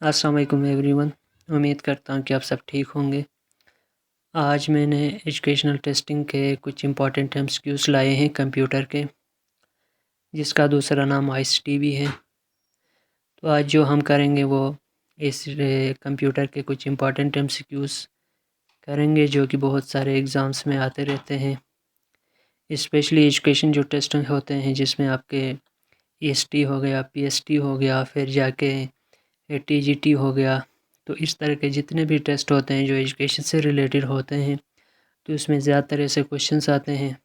अस्सलाम वालेकुम एवरीवन। उम्मीद करता हूँ कि आप सब ठीक होंगे। आज मैंने एजुकेशनल टेस्टिंग के कुछ इम्पॉर्टेंट एमसीक्यूज़ लाए हैं कंप्यूटर के, जिसका दूसरा नाम आईसीटी भी है। तो आज जो हम करेंगे वो इस कंप्यूटर के कुछ इम्पॉर्टेंट एमसीक्यूज़ करेंगे जो कि बहुत सारे एग्ज़ाम्स में आते रहते हैं। स्पेशली एजुकेशन जो टेस्ट होते हैं जिसमें आपके ईएसटी हो गया, पीएसटी हो गया, फिर जाके टीजीटी हो गया। तो इस तरह के जितने भी टेस्ट होते हैं जो एजुकेशन से रिलेटेड होते हैं तो इसमें ज़्यादातर ऐसे क्वेश्चंस आते हैं।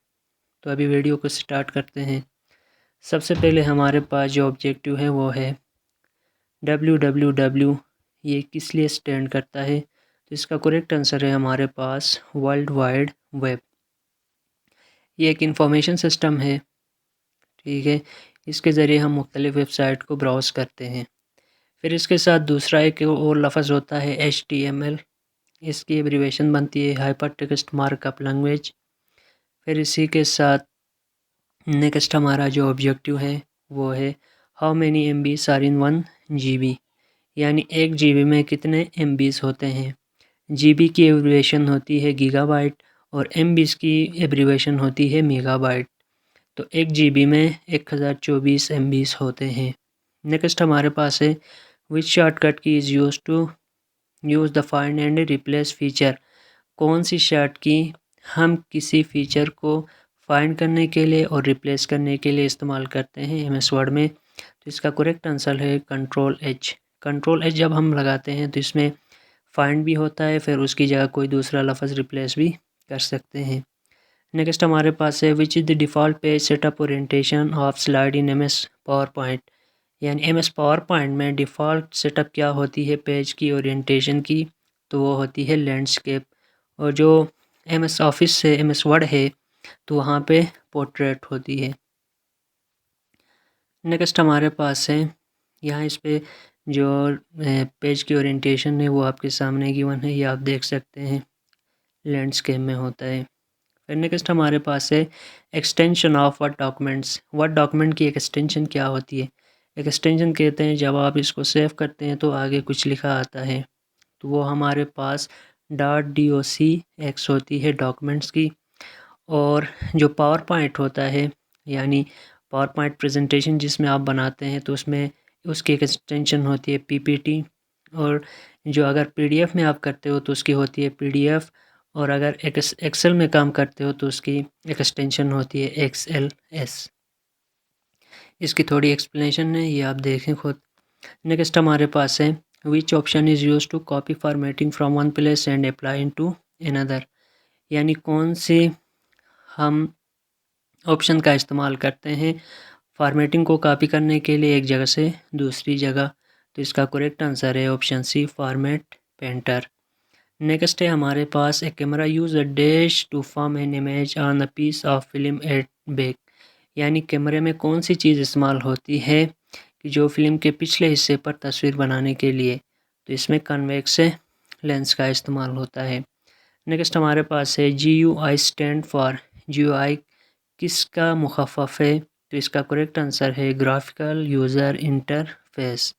तो अभी वीडियो को स्टार्ट करते हैं। सबसे पहले हमारे पास जो ऑब्जेक्टिव है वो है www, ये किस लिए स्टैंड करता है। तो इसका करेक्ट आंसर है हमारे पास वर्ल्ड वाइड वेब। ये एक इंफॉर्मेशन सिस्टम है, ठीक है। इसके ज़रिए हम मुख्तलिफ़ वेबसाइट को ब्राउज़ करते हैं। फिर इसके साथ दूसरा एक और लफ्ज़ होता है HTML। इसकी एब्रीवेशन बनती है हाइपर टेक्स्ट मार्कअप लैंग्वेज। फिर इसी के साथ नेक्स्ट हमारा जो ऑब्जेक्टिव है वो है how many MBs are in 1 GB, यानी 1 GB में कितने MBs होते हैं। GB की एब्रीवेशन होती है गीगाबाइट और MBs की एब्रीवेशन होती है मेगाबाइट। तो 1 GB में 1024 MBs होते हैं। नेक्स्ट हमारे पास है विच शॉर्टकट की is use the find and replace feature. कौन सी शॉर्ट की हम किसी फीचर को फाइंड करने के लिए और रिप्लेस करने के लिए इस्तेमाल करते हैं MS वर्ड में। तो इसका करेक्ट आंसर है Ctrl+H। Ctrl+H जब हम लगाते हैं तो इसमें फाइंड भी होता है, फिर उसकी जगह कोई दूसरा लफ्ज़ रिप्लेस भी कर सकते हैं। नेक्स्ट हमारे पास है which is the default page setup orientation of slide in MS power point, यानी MS पावर पॉइंट में डिफ़ॉल्ट सेटअप क्या होती है पेज की ओरिएंटेशन की। तो वो होती है लैंडस्केप। और जो MS ऑफिस से MS वर्ड है तो वहाँ पे पोर्ट्रेट होती है। नेक्स्ट हमारे पास है यहाँ इस पे जो पेज की ओरिएंटेशन है वो आपके सामने गिवन है, ये आप देख सकते हैं लैंडस्केप में होता है। फिर नेक्स्ट हमारे पास है extension of word documents. Word document की एक एक्सटेंशन क्या होती है। एक एक्सटेंशन कहते हैं जब आप इसको सेव करते हैं तो आगे कुछ लिखा आता है, तो वो हमारे पास .docx होती है डॉक्यूमेंट्स की। और जो पावर पॉइंट होता है यानी पावर पॉइंट प्रेजेंटेशन जिसमें आप बनाते हैं तो उसमें उसकी एक एक्सटेंशन होती है PPT। और जो अगर PDF में आप करते हो तो उसकी होती है PDF। और अगर एक्सेल में काम करते हो तो उसकी एक्सटेंशन होती है XLS। इसकी थोड़ी एक्सप्लेनेशन है, ये आप देखें खुद। नेक्स्ट हमारे पास है which option is use to copy formatting from one place and apply into another, यानी कौन से हम ऑप्शन का इस्तेमाल करते हैं फॉर्मेटिंग को कॉपी करने के लिए एक जगह से दूसरी जगह। तो इसका करेक्ट आंसर है option C format painter. Next है हमारे पास a camera use a dash to form an image on a piece of film at back, यानी कैमरे में कौन सी चीज़ इस्तेमाल होती है कि जो फिल्म के पिछले हिस्से पर तस्वीर बनाने के लिए। तो इसमें कन्वेक्स लेंस का इस्तेमाल होता है। नेक्स्ट हमारे पास है GUI स्टैंड फॉर। GUI किसका मुखफ़फ़ है। तो इसका करेक्ट आंसर है ग्राफिकल यूज़र इंटरफेस।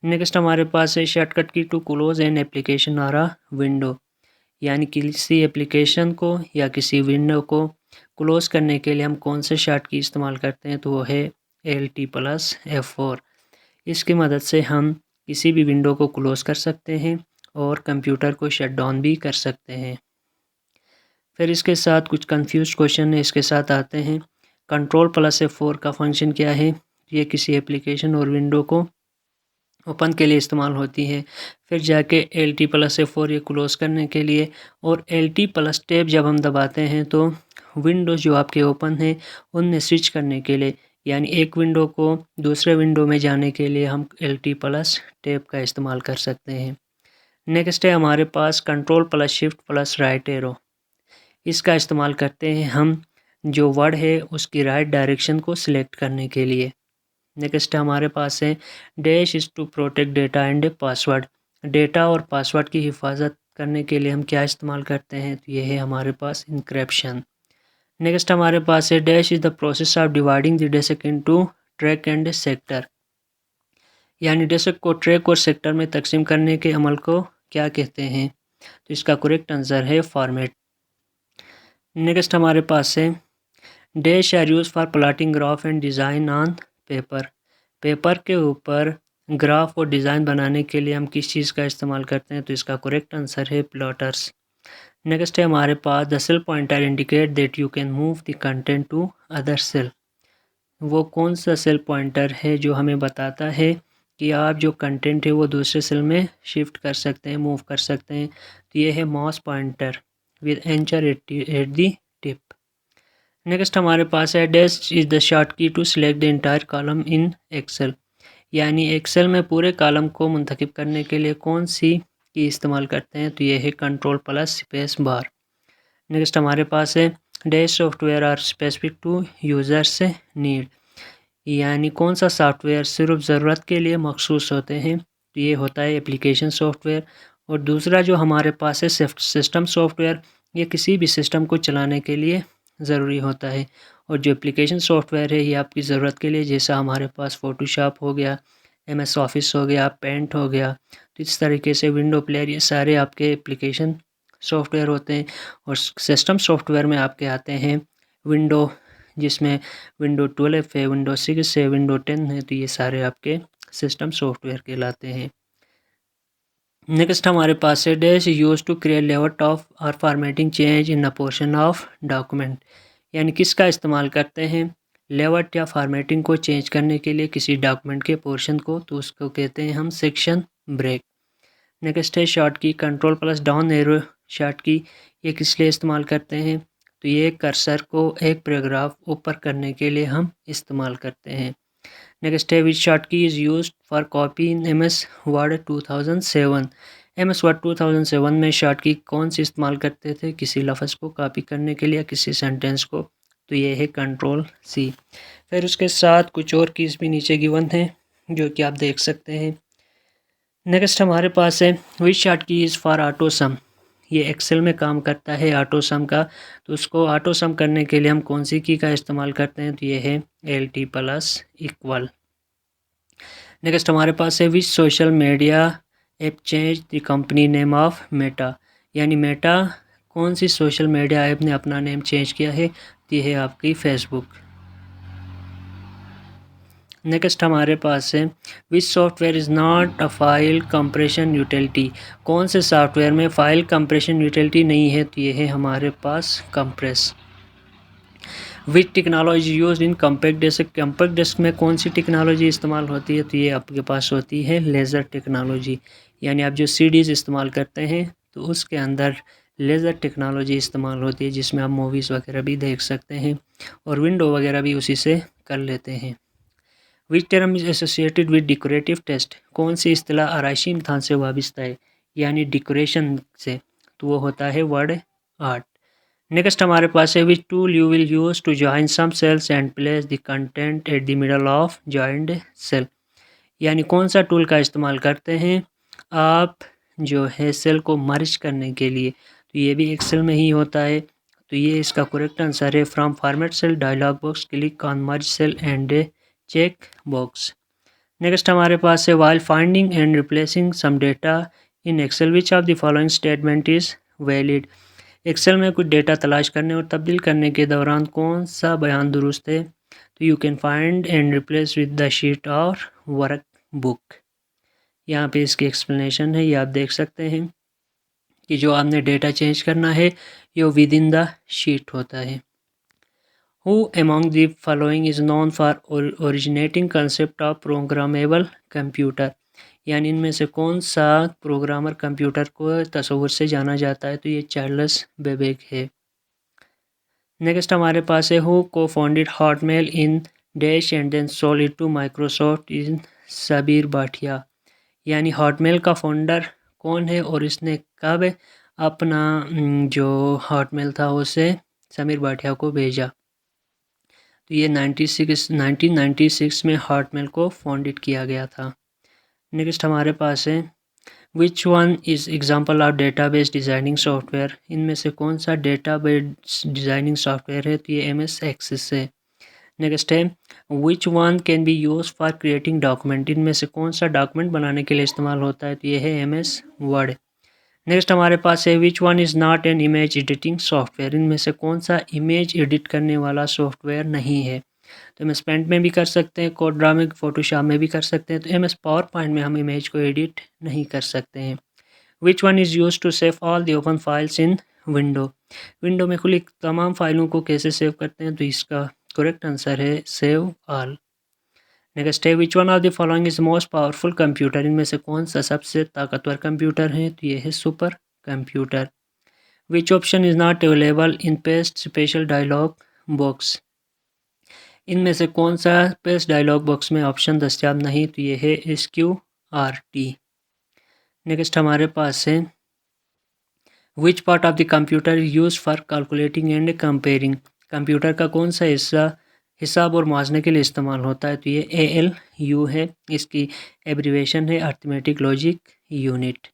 नेक्स्ट हमारे पास है शॉर्टकट की टू क्लोज एन एप्लीकेशन और अ विंडो, यानी किसी एप्लीकेशन को या किसी विंडो को क्लोज करने के लिए हम कौन से शॉर्ट की इस्तेमाल करते हैं। तो वो है Alt+F4। इसकी मदद से हम किसी भी विंडो को क्लोज कर सकते हैं और कंप्यूटर को शट डाउन भी कर सकते हैं। फिर इसके साथ कुछ कंफ्यूज क्वेश्चन है, इसके साथ आते हैं Ctrl+F4 का फंक्शन क्या है। ये किसी एप्लीकेशन और विंडो को ओपन के लिए इस्तेमाल होती है। फिर जाके Alt+F4 ये क्लोज़ करने के लिए। और Alt+ टैब जब हम दबाते हैं तो विंडोज़ जो आपके ओपन हैं उनमें स्विच करने के लिए, यानी एक विंडो को दूसरे विंडो में जाने के लिए हम Alt+ टैब का इस्तेमाल कर सकते हैं। नेक्स्ट है हमारे पास Ctrl+Shift+राइट एरो। इसका इस्तेमाल करते हैं हम जो वर्ड है उसकी राइट डायरेक्शन को सिलेक्ट करने के लिए। नेक्स्ट हमारे पास है dash is to protect data and password. Data और पासवर्ड की हिफाजत करने के लिए हम क्या इस्तेमाल करते हैं। तो ये है हमारे पास इंक्रिप्शन। नेक्स्ट हमारे पास है dash is the process of dividing the desk into track and sector, यानी डिस्क को ट्रैक और सेक्टर में तकसीम करने के अमल को क्या कहते हैं? तो इसका करेक्ट आंसर है फॉर्मेट। नेक्स्ट हमारे पास है dash are use for plotting graph and design on paper. Paper के ऊपर ग्राफ और डिज़ाइन बनाने के लिए हम किस चीज़ का इस्तेमाल करते हैं? तो इसका करेक्ट आंसर है प्लॉटर्स। नेक्स्ट है हमारे पास the cell pointer indicate that you can move the content to other cell. वो कौन सा सेल पॉइंटर है जो हमें बताता है कि आप जो कंटेंट है वो दूसरे सेल में शिफ्ट कर सकते हैं, मूव कर सकते हैं? तो ये है mouse pointer with anchor at the tip. Next हमारे पास है dash is the short key to select the entire column in Excel. यानी एक्सेल में पूरे कॉलम को मुंतखब करने के लिए कौन सी की इस्तेमाल करते हैं? तो ये है control plus space bar. Next हमारे पास है dash software are specific to users need. यानी कौन सा सॉफ्टवेयर सिर्फ ज़रूरत के लिए मखसूस होते हैं? तो ये होता है एप्लीकेशन सॉफ्टवेयर। और दूसरा जो हमारे पास है सिस्टम सॉफ्टवेयर, ये किसी भी सिस्टम को चलाने के लिए ज़रूरी होता है। और जो एप्लीकेशन सॉफ्टवेयर है ये आपकी ज़रूरत के लिए, जैसा हमारे पास फ़ोटोशॉप हो गया, MS ऑफिस हो गया, पेंट हो गया, तो इस तरीके से विंडो प्लेयर, ये सारे आपके एप्लीकेशन सॉफ्टवेयर होते हैं। और सिस्टम सॉफ्टवेयर में आपके आते हैं विंडो, जिसमें विंडो 12 है, विंडो 6 है, विंडो 10 है, तो ये सारे आपके सिस्टम सॉफ्टवेयर कहलाते हैं। नेक्स्ट हमारे पास है dash use to create layout of और formatting change in a portion of document. यानी किसका इस्तेमाल करते हैं लेआउट या फॉर्मेटिंग को चेंज करने के लिए किसी डॉक्यूमेंट के पोर्शन को? तो उसको कहते हैं हम सेक्शन ब्रेक। नेक्स्ट है शॉर्ट की control plus down arrow short की, ये किस लिए इस्तेमाल करते हैं? तो ये कर्सर को एक पैराग्राफ ऊपर करने के लिए हम इस्तेमाल करते हैं। नेक्स्ट है विच शॉर्ट की is used for copy in MS word 2007। MS word 2007 में शॉर्ट की कौन सी इस्तेमाल करते थे किसी लफ्ज़ को कॉपी करने के लिए या किसी सेंटेंस को? तो ये है कंट्रोल C। फिर उसके साथ कुछ और कीज़ भी नीचे गिवन हैं जो कि आप देख सकते हैं। नेक्स्ट हमारे पास है विच शॉर्ट की इज़ फॉर ऑटो सम। ये एक्सेल में काम करता है ऑटो सम का, तो उसको ऑटो सम करने के लिए हम कौन सी की का इस्तेमाल करते हैं? तो ये है LT प्लस इक्वल। नेक्स्ट हमारे पास है which social media app change the company name of Meta. यानी मेटा कौन सी सोशल मीडिया ऐप ने अपना नेम चेंज किया है? तो ये है आपकी फेसबुक। नेक्स्ट हमारे पास है विच software is not a file compression utility. कौन से सॉफ्टवेयर में फ़ाइल कंप्रेशन यूटिलिटी नहीं है? तो ये है हमारे पास compress. Which technology use in compact disc. Compact disc में कौन सी टेक्नोलॉजी इस्तेमाल होती है? तो ये आपके पास होती है लेज़र टेक्नोलॉजी। यानी आप जो CDs इस्तेमाल करते हैं तो उसके अंदर लेज़र टेक्नोलॉजी इस्तेमाल होती है, जिसमें आप मूवीज़ वगैरह भी देख सकते हैं और विंडो वगैरह भी उसी से कर लेते हैं। Which term is associated with decorative test. कौन सी इस्तिलाह आराइशी इम्तहान से वाबस्ता है यानी डेकोरेशन से? तो वो होता है वर्ड आर्ट। नेक्स्ट हमारे पास है which tool you will use to join some cells and place the content at the middle of joined cell. यानी कौन सा टूल का इस्तेमाल करते हैं आप जो है सेल को मर्ज करने के लिए? तो ये भी एक्सेल में ही होता है, तो ये इसका करेक्ट आंसर है from format cell dialog box click on merge cell and check box. Next हमारे पास है while finding and replacing some data in Excel which of the following statement is valid. Excel में कुछ data तलाश करने और तब्दील करने के दौरान कौन सा बयान दुरुस्त है? तो you can find and replace with the sheet और वर्क बुक। यहाँ पे इसकी एक्सप्लेनेशन है, ये आप देख सकते हैं कि जो आपने डेटा चेंज करना है ये विद इन द शीट होता है। Who among the following is known for originating concept of programmable computer। यानी इनमें से कौन सा प्रोग्रामर कंप्यूटर को तस्वुर से जाना जाता है? तो ये चार्ल्स बेबेज है। नेक्स्ट हमारे पास है who co-founded Hotmail in dash and then sold it to Microsoft in Sabeer Bhatia. यानी हॉटमेल का फाउंडर कौन है और इसने कब अपना जो हॉटमेल था उसे समीर भाटिया को भेजा? तो ये 1996 में हॉटमेल को फाउंडेड किया गया था। नेक्स्ट हमारे पास है विच one is example of database designing software. इनमें से कौन सा डेटाबेस डिज़ाइनिंग सॉफ्टवेयर है? तो ये MS एक्सेस है। नेक्स्ट है which one can be use for creating document, इनमें से कौन सा डॉक्यूमेंट बनाने के लिए इस्तेमाल होता है, तो ये है MS वर्ड। नेक्स्ट हमारे पास है विच one is not an image editing software, इनमें से कौन सा इमेज एडिट करने वाला सॉफ्टवेयर नहीं है, तो MS पेंट में भी कर सकते हैं, कोड्रा में, फोटोशॉप में भी कर सकते हैं, तो MS पावर पॉइंट में हम इमेज को एडिट नहीं कर सकते हैं। Which one is use to save all the open files in window, window में खुली तमाम फाइलों को कैसे सेव करते हैं, तो इसका करेक्ट आंसर है सेव ऑल। नेक्स्ट है विच one of the following is most powerful computer, इनमें से कौन सा सबसे ताकतवर कंप्यूटर है, तो ये है super computer. Which option is not available in paste special dialogue box, इनमें से कौन सा पेस्ट डायलॉग बॉक्स में ऑप्शन दस्तियाब नहीं, तो ये है SQRT। नेक्स्ट हमारे पास है which part of the computer use for calculating and comparing, computer का कौन सा हिस्सा हिसाब और माजने के लिए इस्तेमाल होता है, तो ये ALU है, इसकी एब्रीवेशन है arithmetic logic unit.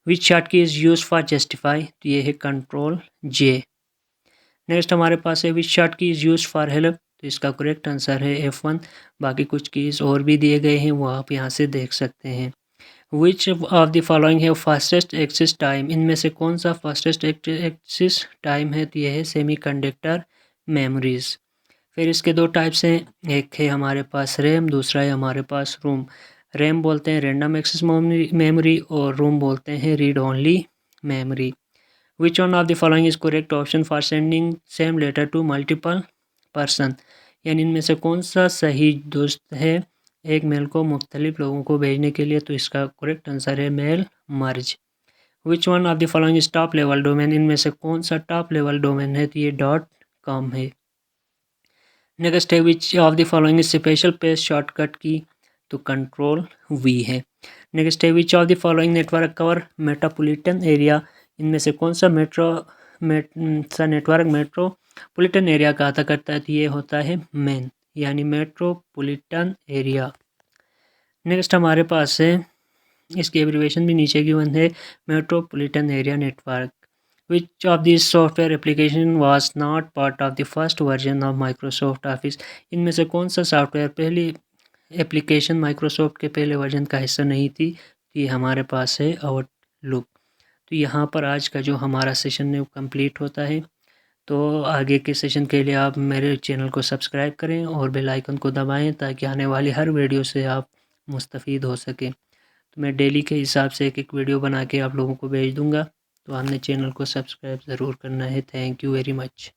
Which short की इज़ यूज फॉर जस्टिफाई, तो ये है Ctrl+J। नेक्स्ट हमारे पास है विच शॉर्ट की इज़ यूज फॉर हेल्प, तो इसका करेक्ट आंसर है F1। बाकी कुछ कीज़ और भी दिए गए हैं वो आप यहाँ से देख सकते हैं। विच ऑफ द फॉलोइंग है फास्टेस्ट एक्सिस टाइम, इनमें से कौन सा फास्टेस्ट एक्सिस टाइम है, तो यह है सेमीकंडक्टर मेमोरीज। फिर इसके दो टाइप्स हैं, एक है हमारे पास रैम, दूसरा है हमारे पास रोम। रैम बोलते हैं रैंडम एक्सेस मेमोरी और रोम बोलते हैं read only memory. Which one of the following is correct option for sending same letter to multiple person, यानी इनमें से कौन सा सही दोस्त है एक मेल को मुख्तलिफ लोगों को भेजने के लिए, तो इसका करेक्ट आंसर है mail merge. Which one of the following is top level domain, इनमें से कौन सा टॉप लेवल डोमेन है, तो ये .com है। नेक्स्ट है विच of the following is special page shortcut की, तो Ctrl+V है। नेक्स्ट है विच of the following network cover metropolitan area, इनमें से कौन सा नेटवर्क मेट्रोपॉलिटन एरिया का अता करता है, तो ये होता है मेन, यानी मेट्रोपॉलिटन एरिया। नेक्स्ट हमारे पास है इसकी एब्रीवेशन भी नीचे की वन है metropolitan area network. Which of this software application was not part of the first version of Microsoft office, इनमें से कौन सा सॉफ्टवेयर पहली एप्लीकेशन माइक्रोसॉफ्ट के पहले वर्जन का हिस्सा नहीं थी, ये हमारे पास है आउटलुक। तो यहाँ पर आज का जो हमारा सेशन है वो कंप्लीट होता है। तो आगे के सेशन के लिए आप मेरे चैनल को सब्सक्राइब करें और बेल आइकन को दबाएं ताकि आने वाली हर वीडियो से आप मुस्तफ़ीद हो सकें। तो मैं डेली के हिसाब से एक वीडियो बना के आप लोगों को भेज दूँगा, तो आपने चैनल को सब्सक्राइब ज़रूर करना है। Thank you very much.